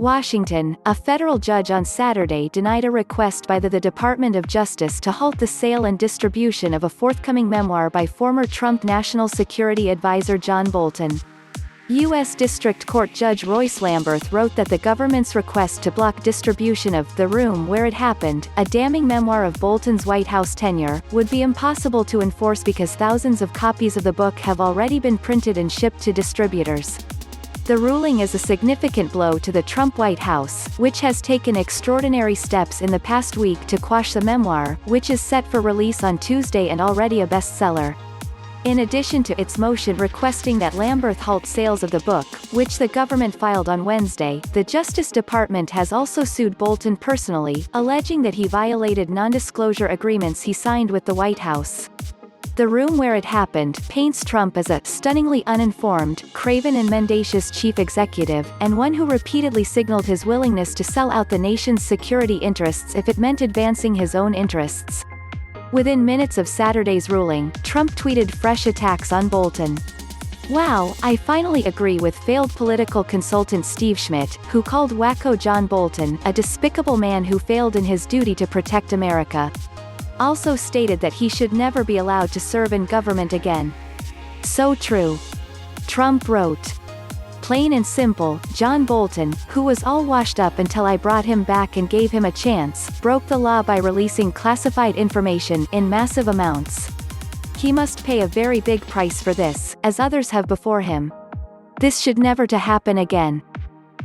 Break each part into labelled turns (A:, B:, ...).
A: Washington, a federal judge on Saturday denied a request by the Department of Justice to halt the sale and distribution of a forthcoming memoir by former Trump National Security Advisor John Bolton. U.S. District Court Judge Royce Lamberth wrote that the government's request to block distribution of The Room Where It Happened, a damning memoir of Bolton's White House tenure, would be impossible to enforce because thousands of copies of the book have already been printed and shipped to distributors. The ruling is a significant blow to the Trump White House, which has taken extraordinary steps in the past week to quash the memoir, which is set for release on Tuesday and already a bestseller. In addition to its motion requesting that Lamberth halt sales of the book, which the government filed on Wednesday, the Justice Department has also sued Bolton personally, alleging that he violated nondisclosure agreements he signed with the White House. The Room Where It Happened paints Trump as a stunningly uninformed, craven and mendacious chief executive, and one who repeatedly signaled his willingness to sell out the nation's security interests if it meant advancing his own interests. Within minutes of Saturday's ruling, Trump tweeted fresh attacks on Bolton. "Wow, I finally agree with failed political consultant Steve Schmidt, who called Wacko John Bolton a despicable man who failed in his duty to protect America. Also stated that he should never be allowed to serve in government again. So true." Trump wrote. "Plain and simple, John Bolton, who was all washed up until I brought him back and gave him a chance, broke the law by releasing classified information in massive amounts. He must pay a very big price for this, as others have before him. This should never to happen again."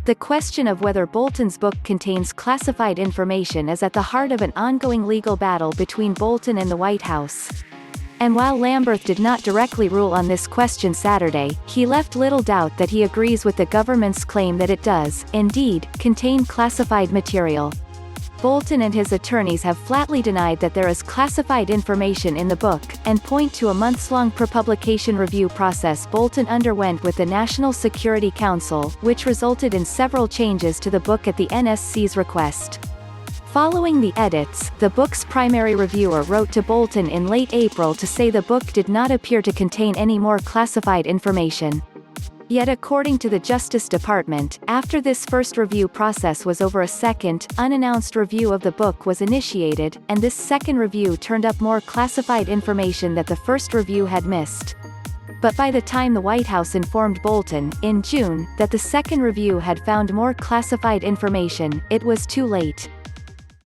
A: The question of whether Bolton's book contains classified information is at the heart of an ongoing legal battle between Bolton and the White House. And while Lamberth did not directly rule on this question Saturday, he left little doubt that he agrees with the government's claim that it does, indeed, contain classified material. Bolton and his attorneys have flatly denied that there is classified information in the book, and point to a months-long prepublication review process Bolton underwent with the National Security Council, which resulted in several changes to the book at the NSC's request. Following the edits, the book's primary reviewer wrote to Bolton in late April to say the book did not appear to contain any more classified information. Yet according to the Justice Department, after this first review process was over, a second, unannounced review of the book was initiated, and this second review turned up more classified information that the first review had missed. But by the time the White House informed Bolton, in June, that the second review had found more classified information, it was too late.